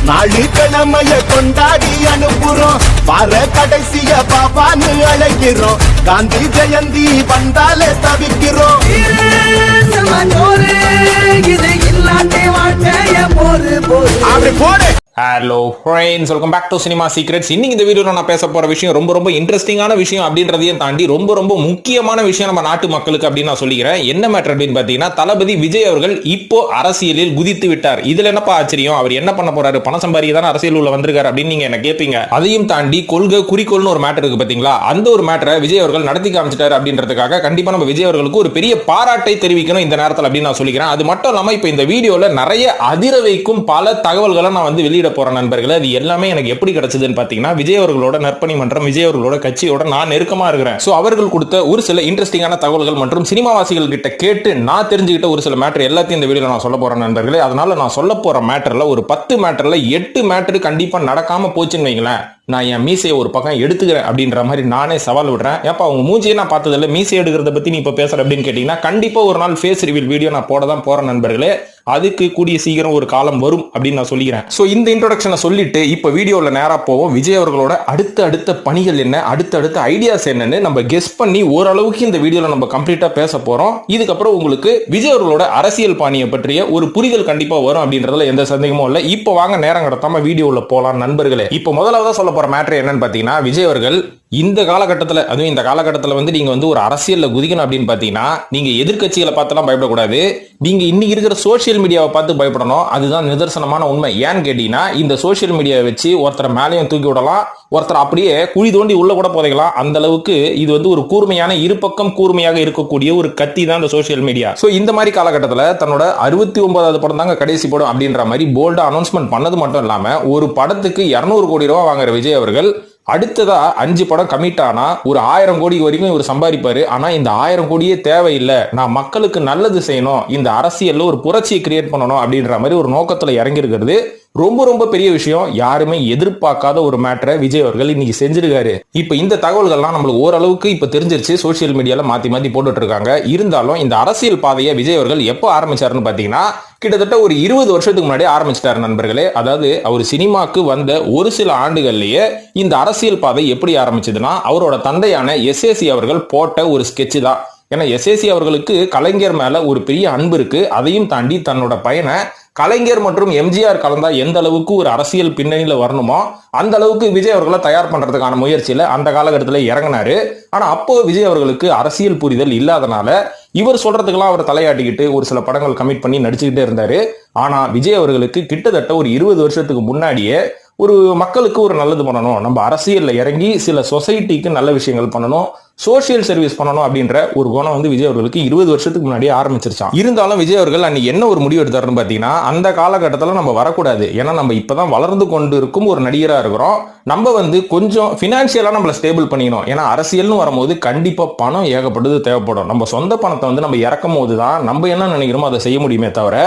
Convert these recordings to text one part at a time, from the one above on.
நாளு கிழமைய கொண்டாடி அனுப்புறோம், வார கடைசிய பாபான்னு அழைக்கிறோம். காந்தி ஜெயந்தி வந்தாலே தவிக்கிறோம். இது இல்லாட்டி வாழ்க்கைய போரு போடு. Hello friends, welcome back to cinema secrets. இன்னைக்கு இந்த வீடியோல நான் பேச போற விஷயம் ரொம்ப இன்ட்ரெஸ்டிங்கான விஷயம் அப்படின்றதையும் தாண்டி ரொம்ப முக்கியமான விஷயம் நம்ம நாட்டு மக்களுக்கு அப்படின்னு நான் சொல்லிக்கிறேன். என்ன மேட்டர் அப்படின்னு பாத்தீங்கன்னா, தளபதி விஜய் அவர்கள் இப்போ அரசியலில் குதித்து விட்டார். இதுல என்னப்பா ஆச்சரியம்? அவர் என்ன பண்ண போறாரு? பணம் சம்பாதிக்க தானே அரசியல் உள்ள வந்திருக்காரு அப்படின்னு நீங்க என்ன கேட்பீங்க. அதையும் தாண்டி கொள்கை குறிக்கோள்னு ஒரு மேட்டர் இருக்கு பாத்தீங்களா, அந்த ஒரு மேட்டரை விஜய் அவர்கள் நடத்தி காமிச்சிட்டாரு அப்படின்றதுக்காக கண்டிப்பா நம்ம விஜய் அவர்களுக்கு ஒரு பெரிய பாராட்டை தெரிவிக்கணும் இந்த நேரத்தில் அப்படின்னு நான் சொல்லிக்கிறேன். அது மட்டும் இல்லாம இப்போ இந்த வீடியோல நிறைய அதிர வைக்கும் பல தகவல்களை நான் வந்து வெளியிட போற நண்பர்களே. அது எல்லாமே எனக்கு எப்படி கிடைச்சதுன்னு பாத்தீங்கன்னா, விஜய் அவர்களோட நற்பணி மன்றம், விஜய் அவர்களோட கட்சியோட நான் நெருக்கமா இருக்கிறேன். சோ அவர்கள் கொடுத்த ஒரு சில இன்ட்ரெஸ்டிங்கான தகவல்கள் மற்றும் சினிமாவாசிகள் கிட்ட கேட்டு நான் தெரிஞ்சுக்கிட்ட ஒரு சில மேட்டர் எல்லாத்தையும் இந்த வீடியோல நான் சொல்ல போறேன் நண்பர்களே. அதனால நான் சொல்ல போற மேட்டர்ல ஒரு 10 மேட்டர்ல 8 மேட்டர் கண்டிப்பா நடக்காம போச்சுன்னு வைங்களேன், நான் என் மீசையை ஒரு பக்கம் எடுத்துக்கிறேன் அப்படின்ற மாதிரி நானே சவால் விடுறேன். ஏப்பா உங்க மூஞ்சியை நான் பார்த்ததில்ல, மீசை எடுக்கிறத பத்தி நீ இப்ப பேசுற அப்படின்னு கேட்டீங்கன்னா, கண்டிப்பா ஒரு நாள் ஃபேஸ் ரிவீல் வீடியோ நான் போட தான் போறேன் நண்பர்களே. அதுக்கு கூடிய சீக்கிரம் ஒரு காலம் வரும் அப்படின்னு நான் சொல்லிக்கிறேன். சோ இந்த இன்ட்ரோடக்ஷனை சொல்லிட்டு இப்ப வீடியோல நேரா போவோம். விஜய் அவர்களோட அடுத்த பணிகள் என்ன, அடுத்த ஐடியாஸ் என்னன்னு நம்ம கெஸ் பண்ணி ஓரளவுக்கு இந்த வீடியோல நம்ம கம்ப்ளீட்டா பேச போறோம். இதுக்கப்புறம் உங்களுக்கு விஜய் அவர்களோட அரசியல் பாணியை பற்றிய ஒரு புரிதல் கண்டிப்பா வரும் அப்படின்றதுல எந்த சந்தேகமும் இல்லை. இப்போ வாங்க நேரம் கடத்தாம வீடியோல போலாம் நண்பர்களே. இப்போ முதலாவதா சொல்ல போற மேட்டர் என்னன்னு பாத்தீங்கன்னா, விஜய் அவர்கள் இந்த காலகட்டத்தில், அதுவும் இந்த காலகட்டத்தில் வந்து நீங்க வந்து ஒரு அரசியல்ல குதிக்கணும் அப்படின்னு பாத்தீங்கன்னா, நீங்க எதிர்கட்சிகளை பார்த்தெல்லாம் பயப்படக்கூடாது. நீங்க இன்னைக்கு இருக்கிற சோசியல் மீடியாவை பார்த்து பயப்படணும். அதுதான் நிதர்சனமான உண்மை. ஏன்னு கேட்டீங்கன்னா, இந்த சோசியல் மீடியாவை வச்சு ஒருத்தரை மேலேயும் தூக்கி விடலாம், ஒருத்தர் அப்படியே குழி தோண்டி உள்ள கூட புதைக்கலாம். அந்த அளவுக்கு இது வந்து ஒரு கூர்மையான, இருபக்கம் கூர்மையாக இருக்கக்கூடிய ஒரு கத்தி தான் இந்த சோசியல் மீடியா. சோ இந்த மாதிரி காலகட்டத்தில் தன்னோட 69வது படம் தாங்க கடைசி படம் அப்படின்ற மாதிரி போல்டா அனௌன்ஸ்மெண்ட் பண்ணது மட்டும் இல்லாம, ஒரு படத்துக்கு 200 கோடி ரூபாய் வாங்குற விஜய் அவர்கள் அடுத்ததா 5 படம் கமிட் ஆனா ஒரு 1000 கோடி வரைக்கும் இவர் சம்பாதிப்பாரு. ஆனா இந்த 1000 கோடியே தேவையில்லை, நான் மக்களுக்கு நல்லது செய்யணும், இந்த அரசியல்ல ஒரு புரட்சியை கிரியேட் பண்ணணும் அப்படின்ற மாதிரி ஒரு நோக்கத்துல இறங்கி இருக்கிறது ரொம்ப பெரிய விஷயம். யாருமே எதிர்பார்க்காத ஒரு மேட்டரை விஜய் அவர்கள் இன்னைக்கு செஞ்சிருக்காரு. இப்ப இந்த தகவல்கள்லாம் நம்மளுக்கு ஓரளவுக்கு இப்ப தெரிஞ்சிருச்சு. சோசியல் மீடியால மாத்தி போட்டுட்டு இருக்காங்க. இருந்தாலும் இந்த அரசியல் பாதையை விஜய் அவர்கள் எப்போ ஆரம்பிச்சாருன்னு பாத்தீங்கன்னா, கிட்டத்தட்ட ஒரு 20 வருஷத்துக்கு முன்னாடி ஆரம்பிச்சிட்டாரு நண்பர்களே. அதாவது அவர் சினிமாக்கு வந்த ஒரு சில ஆண்டுகள்லயே இந்த அரசியல் பாதை எப்படி ஆரம்பிச்சதுன்னா, அவரோட தந்தையான எஸ்ஏசி அவர்கள் போட்ட ஒரு ஸ்கெட்ச் தான். ஏன்னா எஸ்ஏசி அவர்களுக்கு கலைஞர் மேல ஒரு பெரிய அன்பு இருக்கு. அதையும் தாண்டி தன்னோட பையனை கலைஞர் மற்றும் எம்ஜிஆர் கலந்தா எந்த அளவுக்கு ஒரு அரசியல் பின்னணியில வரணுமோ அந்த அளவுக்கு விஜய் அவர்களை தயார் பண்றதுக்கான முயற்சியில அந்த காலகட்டத்தில் இறங்கினாரு. ஆனா அப்போ விஜய் அவர்களுக்கு அரசியல் புரிதல் இல்லாதனால இவர் சொல்றதுக்கெல்லாம் அவர் தலையாட்டிக்கிட்டு ஒரு சில படங்கள் கமிட் பண்ணி நடிச்சுக்கிட்டே இருந்தாரு. ஆனா விஜய் அவர்களுக்கு கிட்டத்தட்ட ஒரு 20 வருஷத்துக்கு முன்னாடியே ஒரு மக்களுக்கு ஒரு நல்லது பண்ணணும், நம்ம அரசியல்ல இறங்கி சில சொசைட்டிக்கு நல்ல விஷயங்கள் பண்ணணும், சோசியல் சர்வீஸ் பண்ணணும் அப்படின்ற ஒரு குணம் வந்து விஜய் அவர்களுக்கு 20 வருஷத்துக்கு முன்னாடியே ஆரம்பிச்சிருச்சான். இருந்தாலும் விஜய் அவர்கள் அன்னைக்கு என்ன ஒரு முடிவு எடுத்தாருன்னு பாத்தீங்கன்னா, அந்த காலகட்டத்தில் நம்ம வரக்கூடாது, ஏன்னா நம்ம இப்பதான் வளர்ந்து கொண்டு இருக்கும் ஒரு நடிகரா இருக்கிறோம், நம்ம வந்து கொஞ்சம் பினான்சியலா நம்மள ஸ்டேபிள் பண்ணிக்கணும். ஏன்னா அரசியல்னு வரும்போது கண்டிப்பா பணம் ஏகப்பட்டது தேவைப்படும். நம்ம சொந்த பணத்தை வந்து நம்ம இறக்கும் போதுதான் நம்ம என்ன நினைக்கிறோமோ அதை செய்ய முடியுமே தவிர,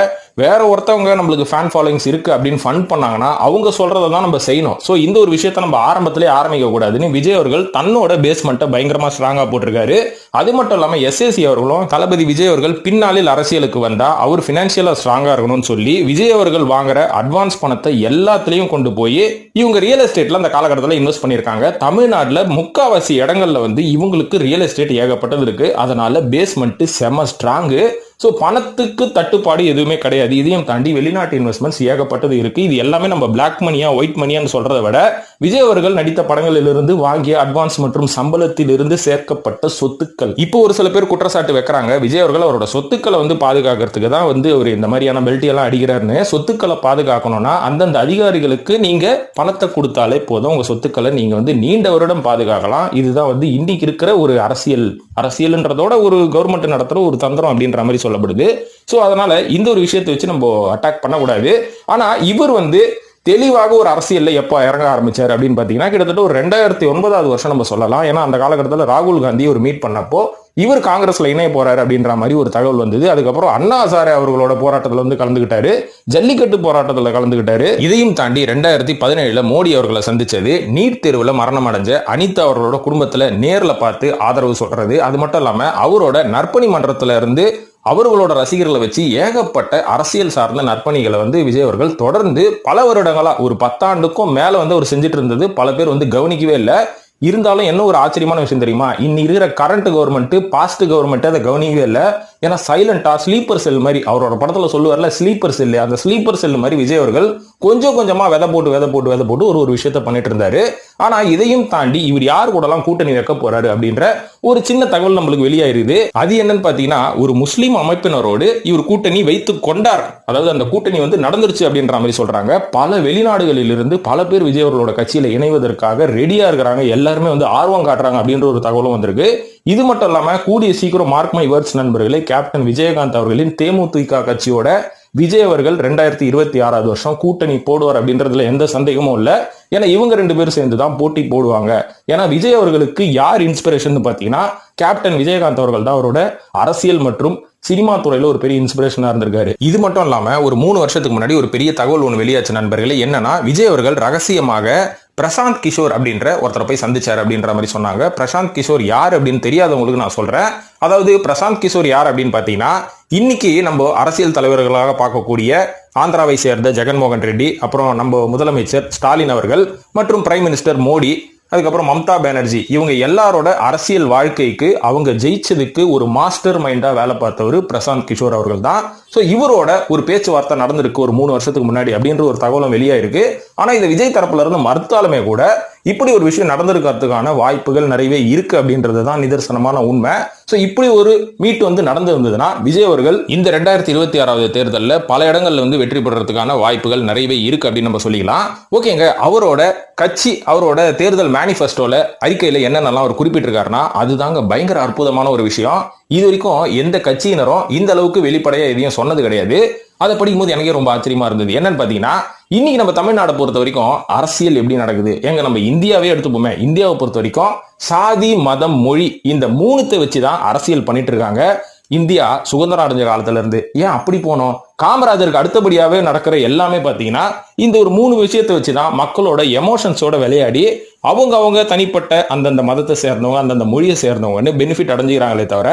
வேற ஒருத்தவங்க நம்மளுக்கு ஃபேன் ஃபாலோயிங்ஸ் இருக்கு அப்படின்னு ஃபண்ட் பண்ணாங்கன்னா அவங்க சொல்றதை தான் நம்ம செய்யணும். சோ இந்த ஒரு விஷயத்த நம்ம ஆரம்பத்திலே ஆரம்பிக்க கூடாதுன்னு விஜய் அவர்கள் தன்னோட பேஸ்மெண்ட்டை பயங்கரமா ஸ்ட்ராங்கா போட்டிருக்காரு. அது மட்டும் இல்லாம எஸ்ஏசி அவர்களும் தளபதி விஜய் அவர்கள் பின்னாளில் அரசியலுக்கு வந்தா அவர் பினான்சியலா ஸ்ட்ராங்கா இருக்கணும்னு சொல்லி விஜய் அவர்கள் வாங்குற அட்வான்ஸ் பணத்தை எல்லாத்திலையும் கொண்டு போய் இவங்க ரியல் எஸ்டேட்ல அந்த காலகட்டத்தில் இன்வெஸ்ட் பண்ணியிருக்காங்க. தமிழ்நாட்டில் முக்காவாசி இடங்கள்ல வந்து இவங்களுக்கு ரியல் எஸ்டேட் ஏகப்பட்டது இருக்கு. அதனால பேஸ்மெண்ட் செம ஸ்ட்ராங்கு. ஸோ பணத்துக்கு தட்டுப்பாடு எதுவுமே கிடையாது. இதையும் தாண்டி வெளிநாட்டு இன்வெஸ்ட்மெண்ட்ஸ் ஏகப்பட்டது இருக்கு. இது எல்லாமே நம்ம பிளாக் மணியா ஒயிட் மணியான்னு சொல்றதை விட விஜய் அவர்கள் நடித்த படங்களிலிருந்து வாங்கிய அட்வான்ஸ் மற்றும் சம்பளத்தில் இருந்து சேர்க்கப்பட்ட சொத்துக்கள். இப்போ ஒரு சில பேர் குற்றச்சாட்டு வைக்கிறாங்க, விஜய் அவர்கள் அவரோட சொத்துக்களை வந்து பாதுகாக்கிறதுக்கு தான் வந்து அவர் இந்த மாதிரியான பெல்ட்டி எல்லாம் அடிக்கிறாருன்னு. சொத்துக்களை பாதுகாக்கணும்னா அந்தந்த அதிகாரிகளுக்கு நீங்க பணத்தை கொடுத்தாலே போதும், உங்க சொத்துக்களை நீங்க வந்து நீண்ட வருடம் பாதுகாக்கலாம். இதுதான் வந்து இன்னைக்கு இருக்கிற ஒரு அரசியல்ன்றதோட ஒரு கவர்மெண்ட் நடத்துற ஒரு தந்திரம் அப்படின்ற மாதிரி சொல்லப்படுது. சோ அதனால இந்த ஒரு விஷயத்தை வச்சு நம்ம அட்டாக் பண்ணக்கூடாது. ஆனா இவர் வந்து தெளிவாக ஒரு அரசியல்ல எப்ப இறங்க ஆரம்பிச்சாரு அப்படின்னு பாத்தீங்கன்னா, கிட்டத்தட்ட ஒரு 2009வது வருஷம் நம்ம சொல்லலாம். ஏன்னா அந்த காலகட்டத்தில் ராகுல் காந்தி ஒரு மீட் பண்ணப்போ இவர் காங்கிரஸ்ல இணைய போறாரு அப்படின்ற மாதிரி ஒரு தகவல் வந்தது. அதுக்கப்புறம் அண்ணா ஹசாரே அவர்களோட போராட்டத்தில் வந்து கலந்துகிட்டாரு, ஜல்லிக்கட்டு போராட்டத்தில் கலந்துகிட்டாரு. இதையும் தாண்டி 2017 மோடி அவர்களை சந்திச்சது, நீட் தேர்வுல மரணம் அடைஞ்ச அனிதா அவர்களோட குடும்பத்துல நேர்ல பார்த்து ஆதரவு சொல்றது, அது மட்டும் இல்லாம அவரோட நற்பணி மன்றத்துல இருந்து அவர்களோட ரசிகர்களை வச்சு ஏகப்பட்ட அரசியல் சார்ந்த நற்பணிகளை வந்து விஜய் அவர்கள் தொடர்ந்து பல வருடங்களா ஒரு 10 ஆண்டுக்கும் மேல வந்து அவர் செஞ்சுட்டு இருந்தது பல பேர் வந்து கவனிக்கவே இல்லை. இருந்தாலும் என்ன ஒரு ஆச்சரியமான விஷயம் தெரியுமா, இன்னி இருக்கிற கரண்ட் கவர்மெண்ட் பாஸ்ட் கவர்மெண்ட் அதை கவனிக்கவே இல்லை. ஏன்னா சைலண்டா ஸ்லீப்பர் செல் மாதிரி அவரோட படத்துல சொல்லுவார்ல ஸ்லீப்பர் செல், அந்த ஸ்லீப்பர் செல் மாதிரி விஜய் அவர்கள் கொஞ்சம் கொஞ்சமா விதை போட்டு ஒரு விஷயத்த பண்ணிட்டு இருந்தாரு. ஆனா இதையும் தாண்டி இவர் யார் கூட எல்லாம் கூட்டணி வைக்க போறாரு அப்படின்ற ஒரு சின்ன தகவல் நம்மளுக்கு வெளியாயிருது. அது என்னன்னு பாத்தீங்கன்னா, ஒரு முஸ்லீம் அமைப்பினரோடு இவர் கூட்டணி வைத்து கொண்டார், அதாவது அந்த கூட்டணி வந்து நடந்துருச்சு அப்படின்ற மாதிரி சொல்றாங்க. பல வெளிநாடுகளில் இருந்து பல பேர் விஜய் அவர்களோட கட்சியில இணைவதற்காக ரெடியா இருக்கிறாங்க, எல்லாருமே வந்து ஆர்வம் காட்டுறாங்க அப்படின்ற ஒரு தகவலும் வந்திருக்கு. இது மட்டும் இல்லாம கூடிய சீக்கிரம் மார்க் மை வேர்ட்ஸ் நண்பர்களே, கேப்டன் விஜயகாந்த் அவர்களின் தேமுதிக கட்சியோட விஜய் அவர்கள் 2026 வருஷம் கூட்டணி போடுவார் அப்படின்றதுல எந்த சந்தேகமும் இல்ல. ஏன்னா இவங்க 2 பேரும் சேர்ந்து தான் போட்டி போடுவாங்க. ஏன்னா விஜய் அவர்களுக்கு யார் இன்ஸ்பிரேஷன் பாத்தீங்கன்னா, கேப்டன் விஜயகாந்த் அவர்கள் தான் அவரோட அரசியல் மற்றும் சினிமா துறையில ஒரு பெரிய இன்ஸ்பிரேஷனா இருந்திருக்காரு. இது மட்டும் இல்லாம ஒரு 3 வருஷத்துக்கு முன்னாடி ஒரு பெரிய தகவல் ஒன்று வெளியாச்சு நண்பர்களே. என்னன்னா, விஜய் அவர்கள் ரகசியமாக பிரசாந்த் கிஷோர் அப்படின்ற ஒருத்தரை போய் சந்திச்சார் அப்படின்ற மாதிரி சொன்னாங்க. பிரசாந்த் கிஷோர் யார் அப்படின்னு தெரியாதவங்களுக்கு நான் சொல்றேன். அதாவது பிரசாந்த் கிஷோர் யார் அப்படின்னு பாத்தீங்கன்னா, இன்னைக்கு நம்ம அரசியல் தலைவர்களாக பார்க்கக்கூடிய ஆந்திராவை சேர்ந்த ஜெகன்மோகன் ரெட்டி, அப்புறம் நம்ம முதலமைச்சர் ஸ்டாலின் அவர்கள் மற்றும் பிரைம் மினிஸ்டர் மோடி, அதுக்கப்புறம் மம்தா பானர்ஜி, இவங்க எல்லாரோட அரசியல் வாழ்க்கைக்கு அவங்க ஜெயிச்சதுக்கு ஒரு மாஸ்டர் மைண்டா வேலை பார்த்தவர் பிரசாந்த் கிஷோர் அவர்கள் தான். ஸோ இவரோட ஒரு பேச்சுவார்த்தை நடந்திருக்கு ஒரு 3 வருஷத்துக்கு முன்னாடி அப்படின்ற ஒரு தகவலும் வெளியாயிருக்கு. ஆனா இந்த விஜய் தரப்புல இருந்து மறுத்தாலுமே கூட இப்படி ஒரு விஷயம் நடந்திருக்கிறதுக்கான வாய்ப்புகள் நிறையவே இருக்கு அப்படின்றது தான் நிதர்சனமான உண்மை. ஸோ இப்படி ஒரு மீட் வந்து நடந்திருந்ததுன்னா விஜய் அவர்கள் இந்த 2026 தேர்தலில் பல இடங்கள்ல வந்து வெற்றி பெறறதுக்கான வாய்ப்புகள் நிறையவே இருக்கு அப்படின்னு நம்ம சொல்லிக்கலாம். ஓகேங்க, அவரோட கட்சி அவரோட தேர்தல் மேனிஃபெஸ்டோல அறிக்கையில என்னென்னலாம் அவர் குறிப்பிட்டிருக்காருன்னா, அதுதாங்க பயங்கர அற்புதமான ஒரு விஷயம். இது வரைக்கும் எந்த கட்சியினரும் இந்த அளவுக்கு வெளிப்படையா எதையும் சொன்னது கிடையாது. அதை படிக்கும்போது எனக்கே ரொம்ப ஆச்சரியமா இருந்தது. என்னன்னு பாத்தீங்கன்னா, இன்னைக்கு நம்ம தமிழ்நாட்டை பொறுத்த வரைக்கும் அரசியல் எப்படி நடக்குது, எங்க நம்ம இந்தியாவே எடுத்துப்போமே, இந்தியாவை பொறுத்த வரைக்கும் சாதி மதம் மொழி இந்த 3 வச்சுதான் அரசியல் பண்ணிட்டு இருக்காங்க. இந்தியா சுதந்திரம் அடைஞ்ச காலத்துல இருந்து ஏன் அப்படி போனோம், காமராஜருக்கு அடுத்தபடியாவே நடக்கிற எல்லாமே பாத்தீங்கன்னா இந்த ஒரு 3 விஷயத்தை வச்சுதான் மக்களோட எமோஷன்ஸோட விளையாடி அவங்க தனிப்பட்ட அந்தந்த மதத்தை சேர்ந்தவங்க அந்தந்த மொழியை சேர்ந்தவங்கன்னு பெனிஃபிட் அடைஞ்சுக்கிறாங்களே தவிர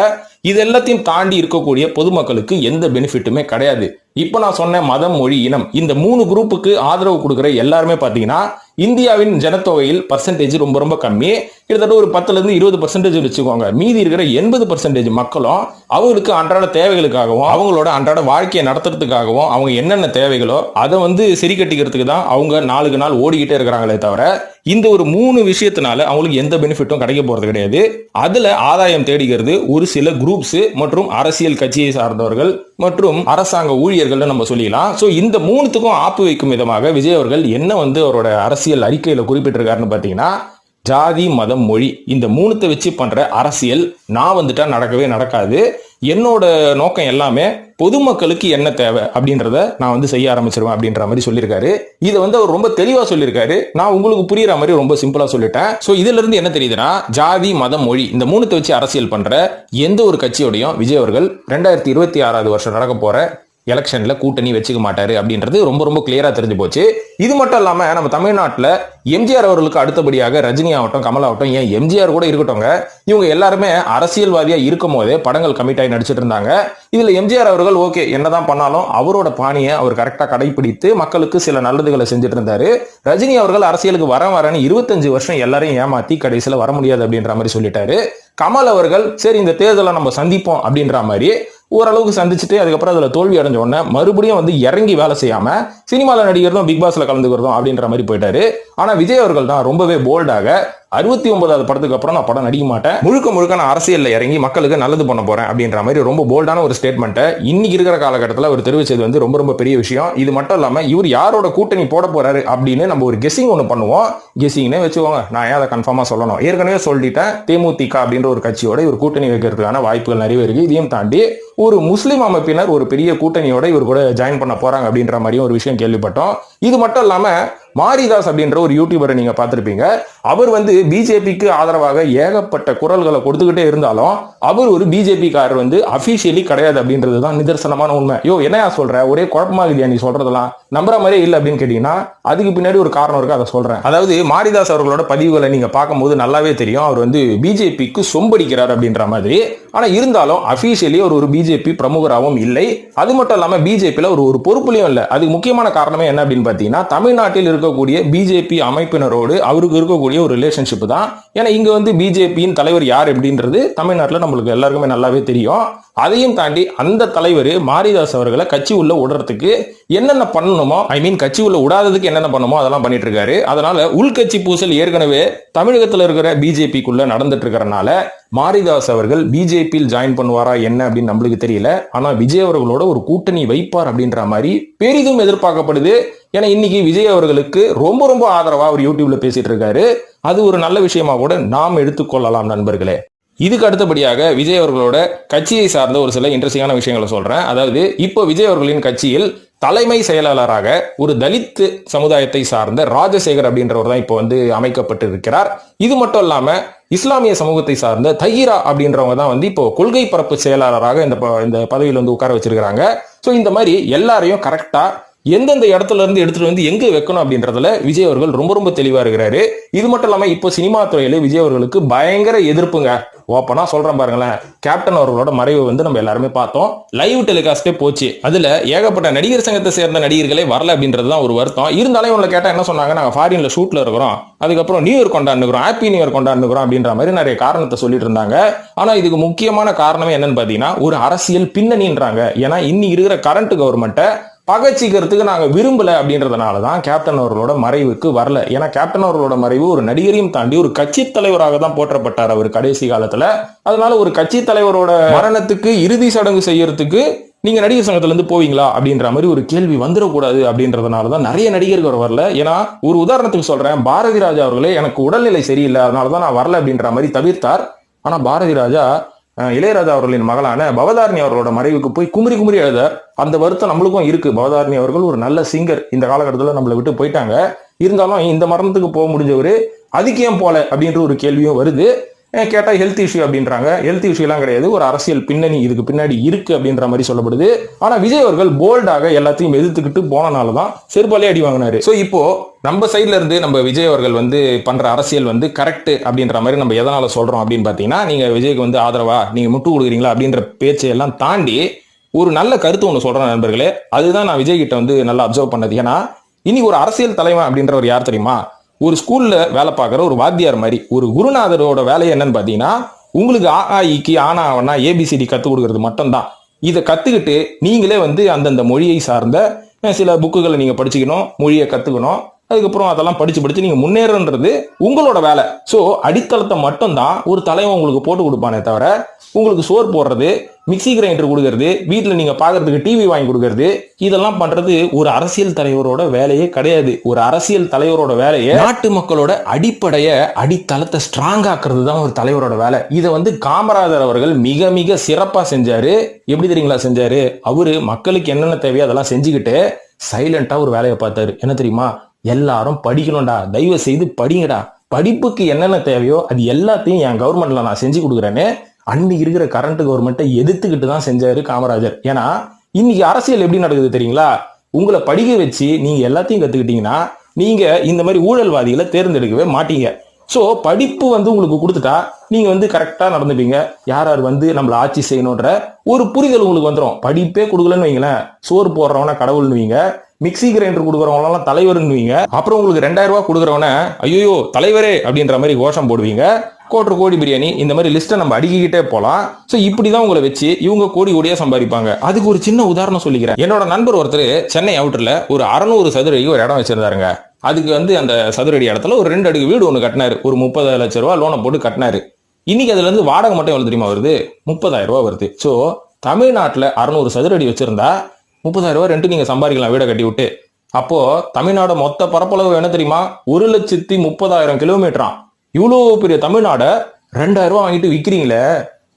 இது எல்லாத்தையும் தாண்டி இருக்கக்கூடிய பொதுமக்களுக்கு எந்த பெனிஃபிட்டுமே கிடையாது. இப்ப நான் சொன்ன மதம் மொழி இனம் இந்த 3 குரூப்புக்கு ஆதரவு கொடுக்குற எல்லாருமே பாத்தீங்கன்னா இந்தியாவின் ஜனத்தொகையில் பர்சன்டேஜ் ரொம்ப ரொம்ப கம்மி, கிட்டத்தட்ட ஒரு 10-20% வச்சுக்கோங்க. மீதி இருக்கிற 80% மக்களும் அவங்களுக்கு அன்றாட தேவைகளுக்காகவும் அவங்களோட அன்றாட வாழ்க்கையை நடத்துறதுக்காகவும் அவங்க என்னென்ன தேவைகளோ அதை வந்து சரி கட்டிக்கிறதுக்கு தான் அவங்க நாளுக்கு நாள் ஓடிக்கிட்டே இருக்கிறாங்களே தவிர இந்த ஒரு 3 விஷயத்தினால அவங்களுக்கு எந்த பெனிஃபிட்டும் கிடைக்க போறது கிடையாது. அதுல ஆதாயம் தேடிக்கிறது ஒரு சில குரூப்ஸ் மற்றும் அரசியல் கட்சியை சார்ந்தவர்கள் மற்றும் அரசாங்க ஊழியர்கள் நம்ம சொல்லிடலாம். சோ இந்த 3த்துக்கும் ஆப்பு வைக்கும் விதமாக விஜய் அவர்கள் என்ன வந்து அவரோட அரசியல் அறிக்கையில குறிப்பிட்டிருக்காருன்னு பாத்தீங்கன்னா, ஜாதி மதம் மொழி இந்த 3 வச்சு பண்ற அரசியல் நான் வந்துட்டா நடக்கவே நடக்காது. என்னோட நோக்கம் எல்லாமே பொதுமக்களுக்கு என்ன தேவை அப்படின்றத நான் வந்து செய்ய ஆரம்பிச்சிருவேன் அப்படின்ற மாதிரி சொல்லியிருக்காரு. இதை வந்து அவர் ரொம்ப தெளிவா சொல்லியிருக்காரு. நான் உங்களுக்கு புரியுற மாதிரி ரொம்ப சிம்பிளா சொல்லிட்டேன். சோ இதுல இருந்து என்ன தெரியுதுன்னா, ஜாதி மதம் மொழி இந்த 3 வச்சு அரசியல் பண்ற எந்த ஒரு கட்சியோடையும் விஜய் அவர்கள் 2026 வருஷம் நடக்க போற எலெக்ஷன்ல கூட்டணி வச்சுக்க மாட்டாரு அப்படின்றது ரொம்ப ரொம்ப கிளியரா தெரிஞ்சு போச்சு. இது மட்டும் இல்லாம நம்ம தமிழ்நாட்டில் எம்ஜிஆர் அவர்களுக்கு அடுத்தபடியாக ரஜினி ஆகட்டும் கமல் ஆகட்டும், ஏன் எம்ஜிஆர் கூட இருக்கட்டும்ங்க, இவங்க எல்லாருமே அரசியல்வாதியா இருக்கும் போதே படங்கள் கமிட் ஆகி நடிச்சிட்டு இருந்தாங்க. இதுல எம்ஜிஆர் அவர்கள் ஓகே என்னதான் பண்ணாலும் அவரோட பாணியை அவர் கரெக்டா கடைபிடித்து மக்களுக்கு சில நல்லதுகளை செஞ்சுட்டு இருந்தாரு. ரஜினி அவர்கள் அரசியலுக்கு வரன்னு 25 வருஷம் எல்லாரையும் ஏமாத்தி கடைசியில வர முடியாது அப்படின்ற மாதிரி சொல்லிட்டாரு. கமல் அவர்கள் சரி இந்த தேர்தலை நம்ம சந்திப்போம் அப்படின்ற மாதிரி ஓரளவுக்கு சந்திச்சுட்டு அதுக்கப்புறம் அதுல தோல்வி அடைஞ்ச உடனே மறுபடியும் வந்து இறங்கி வேலை செய்யாம சினிமால நடிக்கிறதும் பிக் பாஸ்ல கலந்துக்கிறதும் அப்படின்ற மாதிரி போயிட்டாரு. ஆனா விஜய் அவர்கள் தான் ரொம்பவே போல்டாக 69வது படத்துக்கு அப்புறம் நான் படம் நடிக்க மாட்டேன், முழுக்க நான் அரசியல்ல இறங்கி மக்களுக்கு நல்லது பண்ண போறேன் அப்படின்ற மாதிரி ரொம்ப போல்டான ஒரு ஸ்டேட்மெண்ட்டை இன்னைக்கு இருக்கிற காலகட்டத்தில் அவர் தெரிவிச்சது வந்து ரொம்ப ரொம்ப பெரிய விஷயம். இது மட்டும் இல்லாம இவர் யாரோட கூட்டணி போட போறாரு அப்படின்னு நம்ம ஒரு கெஸிங் ஒன்று பண்ணுவோம். கெஸிங்னே வச்சுக்கோங்க, நான் ஏன் அதை கன்ஃபார்மா சொல்லணும், ஏற்கனவே சொல்லிட்டேன். தேமுதிக அப்படின்ற ஒரு கட்சியோட இவர் கூட்டணி வைக்கிறதுக்கான வாய்ப்புகள் நிறைய இருக்கு. இதையும் தாண்டி ஒரு முஸ்லீம் அமைப்பினர் ஒரு பெரிய கூட்டணியோட இவர் கூட ஜாயின் பண்ண போறாங்க அப்படின்ற மாதிரியும் ஒரு விஷயம் கேள்விப்பட்டோம். இது மட்டும் இல்லாம மாரிதாஸ் அப்படின்ற ஒரு யூடியூபரை நீங்க பார்த்திருப்பீங்க. அவர் வந்து பிஜேபிக்கு ஆதரவாக ஏகப்பட்ட குரல்களை கொடுத்துக்கிட்டே இருந்தாலும் அவர் ஒரு பிஜேபி காரர் வந்து அபிஷியலி கிடையாது அப்படின்றதுதான் நிதர்சனமான உண்மை. யோ என்னையா சொல்ற, ஒரே குழப்பமாகுதியா நீ சொல்றதெல்லாம், நம்புற மாதிரியே இல்லை அப்படின்னு கேட்டீங்கன்னா அதுக்கு பின்னாடி ஒரு காரணம் இருக்கு, அதை சொல்றேன். அதாவது மாரிதாஸ் அவர்களோட பதிவுகளை நீங்க பார்க்கும்போது நல்லாவே தெரியும், அவர் வந்து பிஜேபிக்கு சொம்படிக்கிறார் அப்படின்ற மாதிரி. ஆனா இருந்தாலும் அபிஷியலி ஒரு பிஜேபி பிரமுகராகவும் இல்லை. அது மட்டும் இல்லாம பிஜேபியில ஒரு பொறுப்புலையும் இல்லை. அதுக்கு முக்கியமான காரணமே என்ன அப்படின்னு பாத்தீங்கன்னா, தமிழ்நாட்டில் இருக்கக்கூடிய பிஜேபி அமைப்பினரோடு அவருக்கு இருக்கக்கூடிய ஒரு ரிலேஷன்ஷிப் தான். ஏன்னா இங்க வந்து பிஜேபியின் தலைவர் யார் அப்படின்றது தமிழ்நாட்டில் நம்மளுக்கு எல்லாருக்குமே நல்லாவே தெரியும். அதையும் தாண்டி அந்த தலைவர் மாரிதாஸ் அவர்களை கட்சி உள்ள விடுறதுக்கு என்னென்ன பண்ணணுமோ, கட்சி உள்ள விடாததுக்கு என்னென்ன பண்ணணுமோ அதெல்லாம் பண்ணிட்டு இருக்காரு. அதனால உள்கட்சி பூசல் ஏற்கனவே தமிழகத்தில் இருக்கிற பிஜேபிக்குள்ள நடந்துட்டு இருக்கிறனால மாரிதாஸ் அவர்கள் பிஜேபியில் ஜாயின் பண்ணுவாரா என்ன அப்படின்னு நம்மளுக்கு தெரியல. ஆனா விஜய் அவர்களோட ஒரு கூட்டணி வைப்பார் அப்படின்ற மாதிரி பெரிதும் எதிர்பார்க்கப்படுது. ஏன்னா இன்னைக்கு விஜய் அவர்களுக்கு ரொம்ப ரொம்ப ஆதரவா அவர் யூடியூப்ல பேசிட்டு இருக்காரு. அது ஒரு நல்ல விஷயமா கூட நாம் எடுத்துக்கொள்ளலாம் நண்பர்களே. இதுக்கு அடுத்தபடியாக விஜய் அவர்களோட கட்சியை சார்ந்த ஒரு சில இன்ட்ரெஸ்டிங்கான விஷயங்களை சொல்றேன். அதாவது இப்போ விஜய் அவர்களின் கட்சியில் தலைமை செயலாளராக ஒரு தலித் சமுதாயத்தை சார்ந்த ராஜசேகர் அப்படின்றவர் தான் இப்போ வந்து அமைக்கப்பட்டிருக்கிறார். இது மட்டும் இல்லாம இஸ்லாமிய சமூகத்தை சார்ந்த தஹீரா அப்படின்றவங்க தான் வந்து இப்போ கொள்கை பரப்பு செயலாளராக இந்த பதவியில் வந்து உட்கார வச்சிருக்கிறாங்க. ஸோ இந்த மாதிரி எல்லாரையும் கரெக்டா எந்தெந்த இடத்துல இருந்து எடுத்துட்டு வந்து எங்க வைக்கணும் அப்படின்றதுல விஜய் அவர்கள் ரொம்ப ரொம்ப தெளிவா இருக்கிறாரு. இது மட்டும் இல்லாம இப்போ சினிமா துறையில விஜய் அவர்களுக்கு பயங்கர எதிர்ப்புங்க. ஓப்பனா சொல்றேன் பாருங்களேன், கேப்டன் அவர்களோட மறைவு வந்து நம்ம எல்லாருமே பார்த்தோம், லைவ் டெலிகாஸ்டே போச்சு. அதுல ஏகப்பட்ட நடிகர் சங்கத்தை சேர்ந்த நடிகர்களே வரல அப்படின்றதுதான் ஒரு வருத்தம். இருந்தாலும் இவங்களை கேட்டா என்ன சொன்னாங்க, நாங்க ஃபாரின்ல ஷூட்ல இருக்கிறோம், அதுக்கப்புறம் நியூ இயர் கொண்டாடுறோம், ஹாப்பி நியூ இயர் கொண்டாடுறோம் அப்படின்ற மாதிரி நிறைய காரணத்தை சொல்லிட்டு இருந்தாங்க. ஆனா இதுக்கு முக்கியமான காரணமே என்னன்னு பாத்தீங்கன்னா ஒரு அரசியல் பின்னணின்றாங்க. ஏன்னா இன்னி இருக்கிற கரண்ட் கவர்மெண்ட்டை பகச்சிக்கிறதுக்கு நாங்க விரும்பல அப்படின்றதுனாலதான் கேப்டன் அவர்களோட மறைவுக்கு வரல. ஏன்னா கேப்டன் அவர்களோட மறைவு ஒரு நடிகரையும் தாண்டி ஒரு கட்சி தலைவராக தான் போற்றப்பட்டார் அவர் கடைசி காலத்துல. அதனால ஒரு கட்சி தலைவரோட மரணத்துக்கு இறுதி சடங்கு செய்யறதுக்கு நீங்க நடிகர் சங்கத்துல இருந்து போவீங்களா அப்படின்ற மாதிரி ஒரு கேள்வி வந்துடக்கூடாது அப்படின்றதுனாலதான் நிறைய நடிகர்கள் வரல. ஏன்னா ஒரு உதாரணத்துக்கு சொல்றேன், பாரதி ராஜா அவர்களே எனக்கு உடல்நிலை சரியில்லை அதனாலதான் நான் வரல அப்படின்ற மாதிரி தவிர்த்தார். ஆனா பாரதி ராஜா இளையராஜா அவர்களின் மகளான பவதாரணி அவர்களோட மறைவுக்கு போய் குமுறி குமுறி எழுதார். அந்த வருத்தம் நம்மளுக்கும் இருக்கு. பவதாரணி அவர்கள் ஒரு நல்ல சிங்கர், இந்த காலகட்டத்தில் நம்மளை விட்டு போயிட்டாங்க. இருந்தாலும் இந்த மரணத்துக்கு போக முடிஞ்சவரு அதுக்கு ஏன் போல அப்படின்ற ஒரு கேள்வியும் வருது. கேட்டா ஹெல்த் இஷ்யூ அப்படின்றாங்க. ஹெல்த் இஷ்யூ எல்லாம் கிடையாது, ஒரு அரசியல் பின்னணி இதுக்கு பின்னாடி இருக்கு அப்படின்ற மாதிரி சொல்லப்படுது. ஆனா விஜய் அவர்கள் போல்டாக எல்லாத்தையும் எதிர்த்துக்கிட்டு போனனாலதான் செருப்பாலே அடி வாங்கினாரு. சோ இப்போ நம்ம சைட்ல இருந்து நம்ம விஜய் அவர்கள் வந்து பண்ற அரசியல் வந்து கரெக்ட் அப்படின்ற மாதிரி நம்ம எதனால சொல்றோம் அப்படின்னு பாத்தீங்கன்னா, நீங்க விஜய்க்கு வந்து ஆதரவா நீங்க முட்டு கொடுக்குறீங்களா அப்படின்ற பேச்சையெல்லாம் தாண்டி ஒரு நல்ல கருத்து ஒன்று சொல்றேன் நண்பர்களே. அதுதான் நான் விஜய் கிட்ட வந்து நல்லா அப்சர்வ் பண்ணது. ஏன்னா இன்னைக்கு ஒரு அரசியல் தலைவன் அப்படின்றவர் யார் தெரியுமா? ஒரு ஸ்கூல்ல வேலை பார்க்குற ஒரு வாத்தியார் மாதிரி. ஒரு குருநாதரோட வேலையை என்னன்னு பாத்தீங்கன்னா, உங்களுக்கு ஆஇக்கு ஆனா ஆவனா ஏபிசிடி கத்துக் கொடுக்கறது மட்டும்தான். இதை கத்துக்கிட்டு நீங்களே வந்து அந்தந்த மொழியை சார்ந்த சில புக்குகளை நீங்க படிச்சுக்கணும், மொழியை கத்துக்கணும். அதுக்கப்புறம் அதெல்லாம் படிச்சு நீங்க முன்னேறன்றது உங்களோட வேலை. சோ அடித்தளத்தை மட்டும்தான் ஒரு தலைவன் உங்களுக்கு போட்டு கொடுப்பானே தவிர உங்களுக்கு சோறு போடுறது, மிக்சி கிரைண்டர் கொடுக்கறது, வீட்டுல நீங்க பாக்குறதுக்கு டிவி வாங்கி கொடுக்கறது, இதெல்லாம் பண்றது ஒரு அரசியல் தலைவரோட வேலையே கிடையாது. ஒரு அரசியல் தலைவரோட வேலையை நாட்டு மக்களோட அடிப்படைய அடித்தளத்தை ஸ்ட்ராங் ஆக்குறது தான் ஒரு தலைவரோட வேலை. இதை வந்து காமராஜர் அவர்கள் மிக மிக சிறப்பா செஞ்சாரு. எப்படி தெரியுங்களா செஞ்சாரு? அவரு மக்களுக்கு என்னென்ன தேவையோ அதெல்லாம் செஞ்சுக்கிட்டு சைலண்டா ஒரு வேலையை பார்த்தாரு. என்ன தெரியுமா? எல்லாரும் படிக்கணும்டா, தயவு செய்து படிங்கடா, படிப்புக்கு என்னென்ன தேவையோ அது எல்லாத்தையும் என் கவர்மெண்ட்ல நான் செஞ்சு கொடுக்குறேன்னு அன்னைக்கு இருக்கிற கரண்ட் கவர்மெண்ட்டை எதிர்த்துக்கிட்டு தான் செஞ்சாரு காமராஜர். ஏன்னா இன்னைக்கு அரசியல் எப்படி நடக்குது தெரியுங்களா? உங்களை படிக்க வச்சு நீங்க எல்லாத்தையும் கத்துக்கிட்டீங்கன்னா நீங்க இந்த மாதிரி ஊழல்வாதிகளை தேர்ந்தெடுக்கவே மாட்டீங்க. ஸோ படிப்பு வந்து உங்களுக்கு கொடுத்துட்டா நீங்க வந்து கரெக்டா நடந்துப்பீங்க. யார் யார் வந்து நம்மளை ஆட்சி செய்யணுன்ற ஒரு புரிதல் உங்களுக்கு வந்துடும். படிப்பே கொடுக்கலன்னு வைங்களேன், சோறு போடுறவன கடவுள்னு வைங்க, மிக்சி கிரைண்டர் கொடுக்குறவங்களாம் தலைவர்னு வைங்க, அப்புறம் உங்களுக்கு 2000 ரூபாய் கொடுக்குறவன ஐயோ தலைவரே அப்படின்ற மாதிரி கோஷம் போடுவீங்க. கோடி பிரியாணி இந்த மாதிரி லிஸ்ட்டை நம்ம அடிக்கிட்டே போகலாம். ஸோ இப்படிதான் உங்களை வச்சு இவங்க கோடியா சம்பாதிப்பாங்க. அதுக்கு ஒரு சின்ன உதாரணம் சொல்லிக்கிறேன். என்னோட நண்பர் ஒருத்தர் சென்னை அவுட்டர்ல ஒரு 600 சதுரடி ஒரு இடம் வச்சிருந்தாருங்க. அதுக்கு வந்து அந்த சதுரடி இடத்துல ஒரு 2 அடுக்கு வீடு ஒன்று கட்டினாரு. ஒரு 30 லட்சம் ரூபாய் லோனை போட்டு கட்டினாரு. இன்னைக்கு அதுல இருந்து வாடகை மட்டும் எவ்வளவு தெரியுமா வருது? 30,000 ரூபாய் வருது. ஸோ தமிழ்நாட்டில் 600 சதுரடி வச்சிருந்தா 30,000 ரூபாய் ரெண்டு நீங்க சம்பாதிக்கலாம் வீடை கட்டி விட்டு. அப்போ தமிழ்நாடு மொத்த பரப்பளவு என்ன தெரியுமா? 1,30,000 கிலோமீட்டரா. இவ்வளோ பெரிய தமிழ்நாட 2000 ரூபாய் வாங்கிட்டு விற்கிறீங்களே,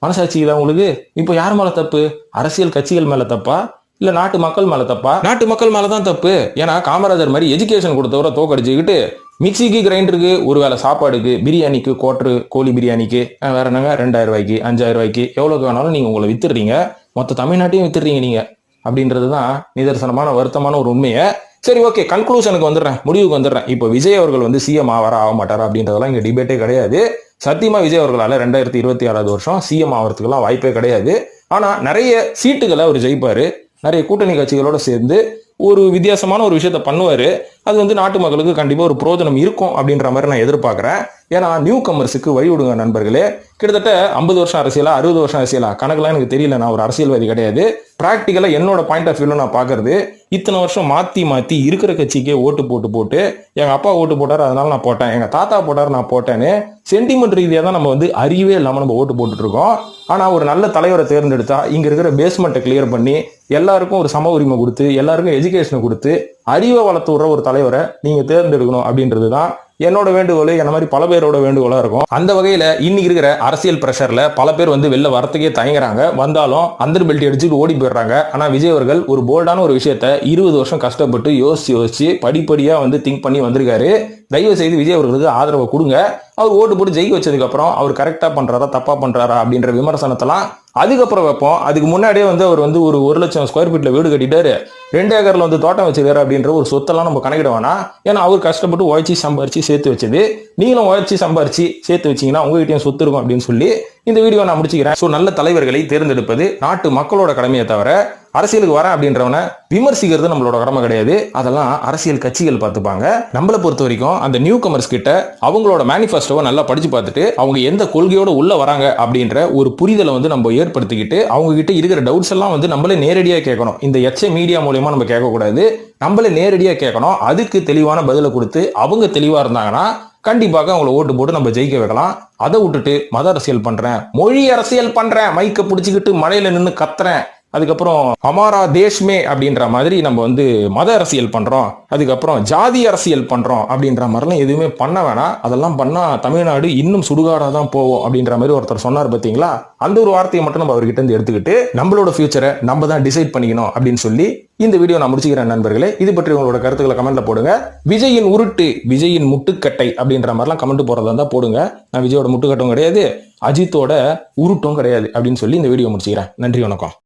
மனசாட்சி தான் உங்களுக்கு? இப்போ யார் மேல தப்பு? அரசியல் கட்சிகள் மேல தப்பா இல்ல நாட்டு மக்கள் மேல தப்பா? நாட்டு மக்கள் மேலதான் தப்பு. ஏன்னா காமராஜர் மாதிரி எஜுகேஷன் கொடுத்தவரை தோக்கடிச்சுக்கிட்டு மிக்சிக்கு கிரைண்டருக்கு ஒரு வேளை சாப்பாடுக்கு பிரியாணிக்கு கோட்டரு கோழி பிரியாணிக்கு வேற என்னங்க 2000 ரூபாய்க்கு 5000 ரூபாய்க்கு எவ்வளவுக்கு வேணாலும் நீங்க உங்களை வித்துடுறீங்க. மொத்த தமிழ்நாட்டையும் வித்துடுறீங்க நீங்க அப்படின்றதுதான் நிதர்சனமான வருத்தமான ஒரு உண்மையை சரி, ஓகே, கன்க்ளூஷனுக்கு வந்துடுறேன், முடிவுக்கு வந்துடுறேன். இப்போ விஜய் அவர்கள் வந்து சிஎம் ஆக மாட்டாரா அப்படின்றதெல்லாம் இங்க டிபேட்டே கிடையாது. சத்தியமா விஜய் அவர்களால 2026 வருஷம் சிஎம் ஆகிறதுக்கெல்லாம் வாய்ப்பே கிடையாது. ஆனா நிறைய சீட்டுகளை அவர் ஜெயிப்பாரு, நிறைய கூட்டணி கட்சிகளோட சேர்ந்து ஒரு வித்தியாசமான ஒரு விஷயத்த பண்ணுவாரு. அது வந்து நாட்டு மக்களுக்கு கண்டிப்பா ஒரு பிரோஜனம் இருக்கும் அப்படின்ற மாதிரி நான் எதிர்பார்க்கிறேன். ஏன்னா நியூ கமர்ஸுக்கு வழி விடுங்க நண்பர்களே. கிட்டத்தட்ட 50 வருஷம் அரசியலா 60 வருஷம் அரசியலா கணக்கெல்லாம் எனக்கு தெரியல, நான் ஒரு அரசியல்வாதி கிடையாது. பிராக்டிக்கலா என்னோட பாயிண்ட் ஆஃப் வியூல நான் பாக்குறது, இத்தனை வருஷம் மாத்தி இருக்கிற கட்சிக்கே ஓட்டு போட்டு எங்க அப்பா ஓட்டு போட்டாரு அதனால நான் போட்டேன், எங்க தாத்தா போட்டாரு நான் போட்டேன்னு சென்டிமெண்ட் ரீதியா தான் நம்ம வந்து அறிவே இல்லாம நம்ம ஓட்டு போட்டுட்டு இருக்கோம். ஆனா ஒரு நல்ல தலைவரை தேர்ந்தெடுத்தா இங்க இருக்கிற பேஸ்மெண்ட்டை கிளியர் பண்ணி எல்லாருக்கும் ஒரு சம உரிமை கொடுத்து எல்லாருக்கும் எஜுகேஷனை கொடுத்து அறிவை வளர்த்து விடுற ஒரு தலைவரை நீங்க தேர்ந்தெடுக்கணும் அப்படின்றதுதான் என்னோட வேண்டுகோள், என்ன மாதிரி பல பேரோட வேண்டுகோளா இருக்கும். அந்த வகையில இன்னைக்கு இருக்கிற அரசியல் பிரஷர்ல பல பேர் வந்து வெளில வரத்துக்கே தயங்குறாங்க, வந்தாலும் அந்தர் பெல்ட் அடிச்சுட்டு ஓடி போயிடுறாங்க. ஆனா விஜய் அவர்கள் ஒரு போல்டான ஒரு விஷயத்த 20 வருஷம் கஷ்டப்பட்டு யோசிச்சு படிப்படியா வந்து திங்க் பண்ணி வந்திருக்காரு. தயவு செய்து விஜய் அவர்களுக்கு ஆதரவை கொடுங்க. அவர் ஓட்டு போட்டு ஜெயிக்க வச்சதுக்கு அப்புறம் அவர் கரெக்டா பண்றாரா தப்பா பண்றாரா அப்படின்ற விமர்சனத்தெல்லாம் அதுக்கப்புறம் வைப்போம். அதுக்கு முன்னாடியே வந்து அவர் வந்து ஒரு 1 லட்சம் ஸ்கொயர் ஃபீட்ல வீடு கட்டிட்டாரு, 2 ஏக்கர்ல வந்து தோட்டம் வச்சிருக்காரு அப்படின்ற ஒரு சொத்தெல்லாம் நம்ம கணக்கிட வேணாம். ஏன்னா அவர் கஷ்டப்பட்டு உழைச்சி சம்பாரிச்சு சேர்த்து வச்சது. நீங்களும் உழைச்சி சம்பாரிச்சு சேர்த்து வச்சீங்கன்னா உங்ககிட்டயும் சொத்து இருக்கும் அப்படின்னு சொல்லி இந்த வீடியோ நான் முடிச்சுக்கிறேன். ஸோ நல்ல தலைவர்களை தேர்ந்தெடுப்பது நாட்டு மக்களோட கடமையை தவிர அரசியலுக்கு வரேன் அப்படின்றவன விமர்சிக்கிறது நம்மளோட கடமை கிடையாது. அதெல்லாம் அரசியல் கட்சிகள் பார்த்துப்பாங்க. நம்மளை பொறுத்த வரைக்கும் அந்த நியூ கமர்ஸ் கிட்ட அவங்களோட மேனிஃபெஸ்டோவை நல்லா படிச்சு பார்த்துட்டு அவங்க எந்த கொள்கையோட உள்ள வராங்க அப்படின்ற ஒரு புரிதலை வந்து நம்ம ஏற்படுத்திக்கிட்டு அவங்க கிட்ட இருக்கிற டவுட்ஸ் எல்லாம் வந்து நம்மளே நேரடியா கேட்கணும். இந்த மீடியா மூலமா நம்ம கேட்கக்கூடாது, நம்மளே நேரடியா கேட்கணும். அதுக்கு தெளிவான பதிலை கொடுத்து அவங்க தெளிவா இருந்தாங்கன்னா கண்டிப்பாக அவங்களை ஓட்டு போட்டு நம்ம ஜெயிக்க வைக்கலாம். அதை விட்டுட்டு மத அரசியல் பண்றேன், மொழி அரசியல் பண்றேன், மைக்க பிடிச்சிக்கிட்டு மழையில நின்று கத்துறேன், அதுக்கப்புறம் ஹமாரா தேஷ்மே அப்படின்ற மாதிரி நம்ம வந்து மத அரசியல் பண்றோம், அதுக்கப்புறம் ஜாதி அரசியல் பண்றோம் அப்படின்ற மாதிரிலாம் எதுவுமே பண்ண வேணாம். அதெல்லாம் பண்ணா தமிழ்நாடு இன்னும் சுடுகாடா தான் போவோம் அப்படின்ற மாதிரி ஒருத்தர் சொன்னார் பார்த்தீங்களா. அந்த ஒரு வார்த்தையை மட்டும் நம்ம அவர்கிட்ட இருந்து எடுத்துக்கிட்டு நம்மளோட ஃபியூச்சரை நம்ம தான் டிசைட் பண்ணிக்கணும் அப்படின்னு சொல்லி இந்த வீடியோ நான் முடிச்சுக்கிறேன் நண்பர்களே. இது பற்றி உங்களோட கருத்துக்களை கமெண்ட்ல போடுங்க. விஜயின் உருட்டு, விஜயின் முட்டுக்கட்டை அப்படின்ற மாதிரிலாம் கமெண்ட் போறதா இருந்தா போடுங்க. நான் விஜயோட முட்டுக்கட்டும் கிடையாது, அஜித்தோட உருட்டும் கிடையாது அப்படின்னு சொல்லி இந்த வீடியோ முடிச்சுக்கிறேன். நன்றி, வணக்கம்.